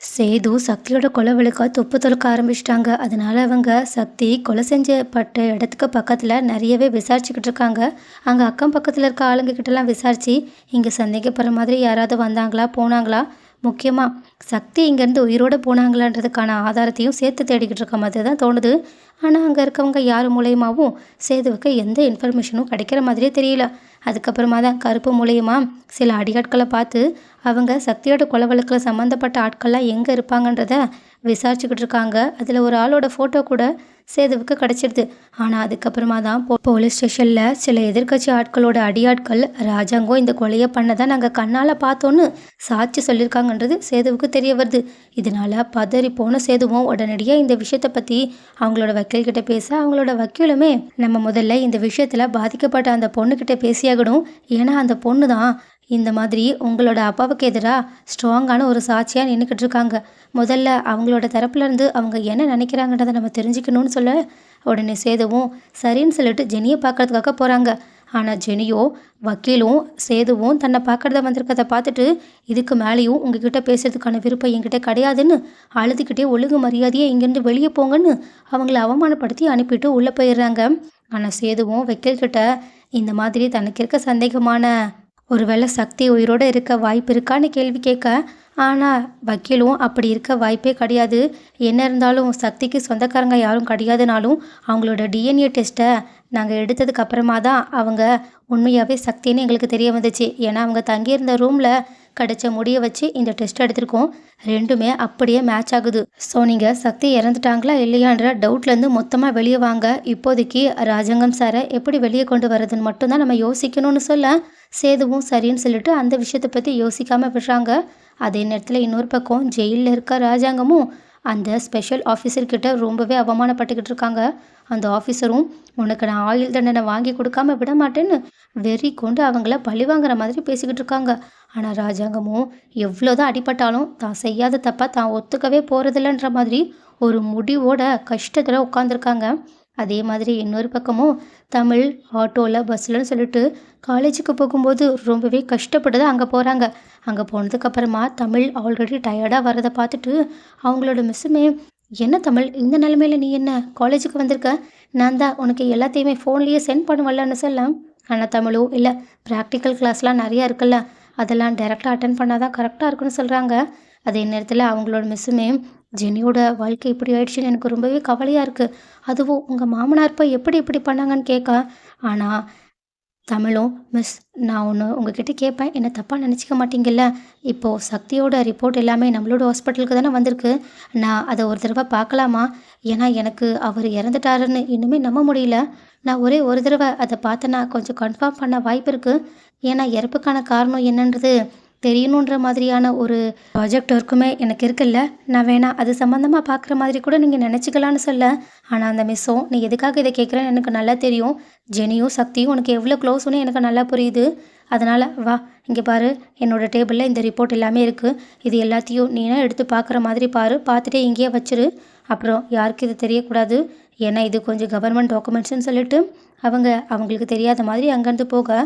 சேது சக்தியோட கொலை வழக்கா துப்பு துலக்க ஆரம்பிச்சிட்டாங்க. அதனால அவங்க சக்தி கொலை செஞ்சப்பட்ட இடத்துக்கு பக்கத்தில் நிறையவே விசாரிச்சுக்கிட்டு இருக்காங்க. அங்கே அக்கம் பக்கத்தில் இருக்க ஆளுங்க கிட்டலாம் விசாரித்து இங்கே சந்தேகப்படுற மாதிரி யாராவது வந்தாங்களா போனாங்களா, முக்கியமாக சக்தி இங்கேருந்து உயிரோடு போனாங்களான்றதுக்கான ஆதாரத்தையும் சேர்த்து தேடிக்கிட்டு இருக்க மாதிரி தான் தோணுது. ஆனால் அங்கே இருக்கவங்க யார் மூலயமாவும் சேதுவுக்கு எந்த இன்ஃபர்மேஷனும் கிடைக்கிற மாதிரியே தெரியல. அதுக்கப்புறமா தான் கருப்பு மூலியமா சில அடியாட்களை பார்த்து அவங்க சக்தியோட கொலை வழக்கில் சம்மந்தப்பட்ட ஆட்கள்லாம் எங்கே இருப்பாங்கன்றத விசாரிச்சுக்கிட்டு இருக்காங்க. அதில் ஒரு ஆளோட ஃபோட்டோ கூட சேதுவுக்கு கிடச்சிடுது. ஆனால் அதுக்கப்புறமா தான் போலீஸ் ஸ்டேஷனில் சில எதிர்க்கட்சி ஆட்களோட அடியாட்கள் ராஜாங்கம் இந்த கொலையை பண்ணதை நாங்கள் கண்ணால் பார்த்தோன்னு சாட்சி சொல்லியிருக்காங்கன்றது சேதுவுக்கு தெரிய வருது. இதனால் பதறி போன சேதுவும் உடனடியாக இந்த விஷயத்தை பற்றி அவங்களோட வக்கீல்கிட்ட பேச, அவங்களோட வக்கீலுமே நம்ம முதல்ல இந்த விஷயத்தில் பாதிக்கப்பட்ட அந்த பொண்ணுக்கிட்ட பேசியாகணும். ஏன்னா அந்த பொண்ணு தான் இந்த மாதிரி உங்களோட அப்பாவுக்கு எதிராக ஸ்ட்ராங்கான ஒரு சாட்சியாக நின்றுக்கிட்டு இருக்காங்க. முதல்ல அவங்களோட தரப்புலேருந்து அவங்க என்ன நினைக்கிறாங்கன்றதை நம்ம தெரிஞ்சுக்கணும்னு சொல்ல உடனே சேதுவும் சரின்னு சொல்லிட்டு ஜெனியை பார்க்கறதுக்காக போகிறாங்க. ஆனால் ஜெனியோ வக்கீலும் சேதுவும் தன்னை பார்க்குறத வந்திருக்கதை பார்த்துட்டு இதுக்கு மேலேயும் உங்ககிட்ட பேசுறதுக்கான விருப்பம் என்கிட்ட கிடையாதுன்னு அழுதுகிட்டே ஒழுங்கு மரியாதையே இங்கேருந்து வெளியே போங்கன்னு அவங்கள அவமானப்படுத்தி அனுப்பிட்டு உள்ளே போயிடுறாங்க. ஆனால் சேதுவும் வக்கீல்கிட்ட இந்த மாதிரி தனக்கு இருக்க சந்தேகமான ஒருவேளை சக்தி உயிரோடு இருக்க வாய்ப்பு இருக்கான்னு கேள்வி கேட்க, ஆனால் வக்கீலும் அப்படி இருக்க வாய்ப்பே கிடையாது. என்ன இருந்தாலும் சக்திக்கு சொந்தக்காரங்க யாரும் கிடையாதுனாலும் அவங்களோட டிஎன்ஏ டெஸ்ட்டை நாங்கள் எடுத்ததுக்கு அப்புறமா தான் அவங்க உண்மையாகவே சக்தின்னு எங்களுக்கு தெரிய வந்துச்சு. ஏன்னா அவங்க தங்கியிருந்த ரூமில் கிடைச்ச முடியை வச்சு இந்த டெஸ்ட் எடுத்திருக்கோம். ரெண்டுமே அப்படியே மேட்ச் ஆகுது. ஸோ நீங்கள் சக்தி இறந்துட்டாங்களா இல்லையான்ற டவுட்லேருந்து மொத்தமாக வெளியே வாங்க. இப்போதைக்கு ராஜாங்கம் சாரை எப்படி வெளியே கொண்டு வர்றதுன்னு மட்டும்தான் நம்ம யோசிக்கணும்னு சொல்ல சேதுவும் சரின்னு சொல்லிட்டு அந்த விஷயத்தை பற்றி யோசிக்காமல் விடுறாங்க. அதே நேரத்தில் இன்னொரு பக்கம் ஜெயிலில் இருக்க ராஜாங்கமும் அந்த ஸ்பெஷல் ஆஃபீஸர்கிட்ட ரொம்பவே அவமானப்பட்டுக்கிட்டு இருக்காங்க. அந்த ஆஃபீஸரும் உனக்கு நான் ஆயுள் தண்டனை வாங்கி கொடுக்காம விட மாட்டேன்னு வெறி கொண்டு அவங்கள பழி வாங்குற மாதிரி பேசிக்கிட்டு இருக்காங்க. ஆனால் ராஜாங்கமும் எவ்வளோதான் அடிபட்டாலும் தான் செய்யாத தப்பா தான் ஒத்துக்கவே போகிறதில்லன்ற மாதிரி ஒரு முடிவோட கஷ்டத்தில் உட்காந்துருக்காங்க. அதே மாதிரி இன்னொரு பக்கமும் தமிழ் ஆட்டோவில் பஸ்ஸில்னு சொல்லிட்டு காலேஜுக்கு போகும்போது ரொம்பவே கஷ்டப்பட்டு தான் அங்கே போகிறாங்க. அங்கே போனதுக்கப்புறமா தமிழ் ஆல்ரெடி டயர்டாக வரதை பார்த்துட்டு அவங்களோட மிஸ்ஸுமே, என்ன தமிழ் இந்த நிலைமையில நீ என்ன காலேஜுக்கு வந்திருக்க, நான் தான் உனக்கு எல்லாத்தையுமே ஃபோன்லேயே சென்ட் பண்ணுவல்லன்னு சொல்ல. ஆனால் தமிழோ இல்லை, ப்ராக்டிக்கல் கிளாஸ்லாம் நிறையா இருக்குல்ல, அதெல்லாம் டைரெக்டாக அட்டன் பண்ணால் தான் கரெக்டாக இருக்குன்னு சொல்கிறாங்க. அதே நேரத்தில் அவங்களோட மிஸ்ஸுமே, ஜெனியோட வாழ்க்கை இப்படி ஆயிடுச்சுன்னு எனக்கு ரொம்பவே கவலையாக இருக்குது, அதுவும் உங்கள் மாமனார் போய் எப்படி இப்படி பண்ணாங்கன்னு கேட்க. ஆனால் தமிழும், மிஸ் நான் ஒன்று உங்ககிட்ட கேட்பேன், என்ன தப்பாக நினச்சிக்க மாட்டீங்கல்ல, இப்போது சக்தியோட ரிப்போர்ட் எல்லாமே நம்மளோட ஹாஸ்பிட்டலுக்கு தானே வந்திருக்கு, நான் அதை ஒரு தடவை பார்க்கலாமா? ஏன்னா எனக்கு அவர் இறந்துட்டாருன்னு இன்னுமே நம்ப முடியல. நான் ஒரே ஒரு தடவை அதை பார்த்தேன்னா கொஞ்சம் கன்ஃபார்ம் பண்ண வாய்ப்பு இருக்குது. ஏன்னா இறப்புக்கான காரணம் என்னன்றது தெரியணுன்ற மாதிரியான ஒரு ப்ராஜெக்ட் ஒர்க்குமே எனக்கு இருக்குல்ல, நான் வேணா அது சம்மந்தமாக பார்க்குற மாதிரி கூட நீங்கள் நினச்சிக்கலான்னு சொல்ல. ஆனால் அந்த மிஸ்ஸும், நீ எதுக்காக இதை கேட்குறேன்னு எனக்கு நல்லா தெரியும், ஜெனியும் சக்தியும் உனக்கு எவ்வளோ க்ளோஸ்னு எனக்கு நல்லா புரியுது, அதனால் வா இங்கே பாரு, என்னோடய டேபிளில் இந்த ரிப்போர்ட் எல்லாமே இருக்குது, இது எல்லாத்தையும் நீனா எடுத்து பார்க்குற மாதிரி பாரு, பார்த்துட்டே இங்கேயே வச்சிரு, அப்புறம் யாருக்கு இது தெரியக்கூடாது, ஏன்னா இது கொஞ்சம் கவர்மெண்ட் டாக்குமெண்ட்ஸ்ன்னு சொல்லிட்டு அவங்களுக்கு தெரியாத மாதிரி அங்கேருந்து போக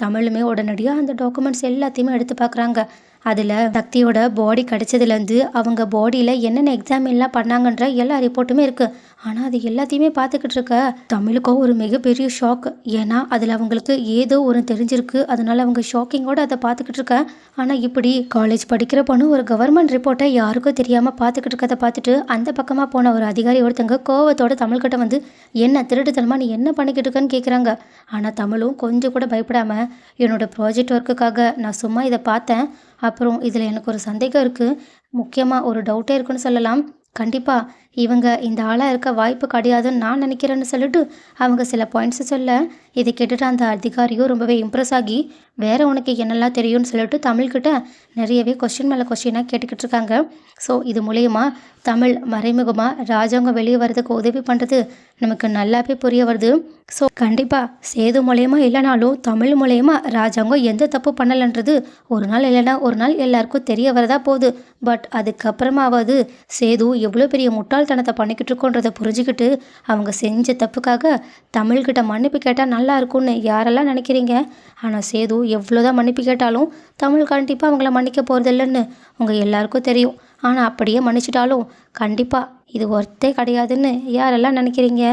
தமிழுமே உடனடியாக அந்த டாக்குமெண்ட்ஸ் எல்லாத்தையுமே எடுத்து பார்க்குறாங்க. அதில் சக்தியோட பாடி கிடச்சதுலேருந்து அவங்க பாடியில் என்னென்ன எக்ஸாம் எல்லாம் பண்ணாங்கன்ற எல்லா ரிப்போர்ட்டுமே இருக்குது. ஆனால் அது எல்லாத்தையுமே பார்த்துக்கிட்டு இருக்க தமிழுக்கும் ஒரு மிகப்பெரிய ஷாக். ஏன்னா அதில் அவங்களுக்கு ஏதோ ஒரு தெரிஞ்சிருக்கு, அதனால் அவங்க ஷாக்கிங்கோடு அதை பார்த்துக்கிட்டு இருக்க. ஆனால் இப்படி காலேஜ் படிக்கிற பொண்ணு ஒரு கவர்மெண்ட் ரிப்போர்ட்டை யாருக்கும் தெரியாமல் பார்த்துக்கிட்டு இருக்கதை பார்த்துட்டு அந்த பக்கமாக போன ஒரு அதிகாரி ஒருத்தங்க கோவத்தோட தமிழ்கிட்ட வந்து, என்ன திருட்டுத்தனமாக நீ என்ன பண்ணிக்கிட்டு இருக்கன்னு கேட்குறாங்க. ஆனால் தமிழும் கொஞ்சம் கூட பயப்படாமல், என்னோடய ப்ராஜெக்ட் ஒர்க்குக்காக நான் சும்மா இதை பார்த்தேன், அப்புறம் இதில் எனக்கு ஒரு சந்தேகம் இருக்குது, முக்கியமாக ஒரு டவுட்டே இருக்குன்னு சொல்லலாம், கண்டிப்பாக இவங்க இந்த ஆளாக இருக்க வாய்ப்பு கிடையாதுன்னு நான் நினைக்கிறேன்னு சொல்லிட்டு அவங்க சில பாயிண்ட்ஸை சொல்ல, இதை கேட்டுட்டு அந்த அதிகாரியும் ரொம்பவே இம்ப்ரெஸ் ஆகி, வேறு உனக்கு என்னெல்லாம் தெரியும்னு சொல்லிட்டு தமிழ்கிட்ட நிறையவே கொஸ்டின் மேலே கொஸ்டினாக கேட்டுக்கிட்டு இருக்காங்க. ஸோ இது மூலயமா தமிழ் மறைமுகமாக ராஜாங்கம் வெளியே வர்றதுக்கு உதவி பண்ணுறது நமக்கு நல்லாவே புரிய வருது. ஸோ கண்டிப்பாக சேது மூலயமா இல்லைனாலும் தமிழ் மூலயமா ராஜாங்கம் எந்த தப்பு பண்ணலைன்றது ஒரு நாள் இல்லைனா ஒரு நாள் எல்லாருக்கும் தெரிய வரதா போகுது. பட் அதுக்கப்புறமாவது சேது எவ்வளோ பெரிய முட்டாள்தனத்தை பண்ணிக்கிட்டு இருக்கோன்றதை புரிஞ்சுக்கிட்டு அவங்க செஞ்ச தப்புக்காக தமிழ்கிட்ட மன்னிப்பு கேட்டால் நல்லா இருக்கும்னு யாரெல்லாம் நினைக்கிறீங்க? ஆனால் சேது எவ்வளோதான் மன்னிப்பு கேட்டாலும் தமிழ் கண்டிப்பாக அவங்கள மன்னிக்க போகிறது இல்லைன்னு உங்கள் எல்லாருக்கும் தெரியும். ஆனால் அப்படியே மன்னிச்சிட்டாலும் கண்டிப்பாக இது ஒர்த்தே கிடையாதுன்னு யாரெல்லாம் நினைக்கிறீங்க?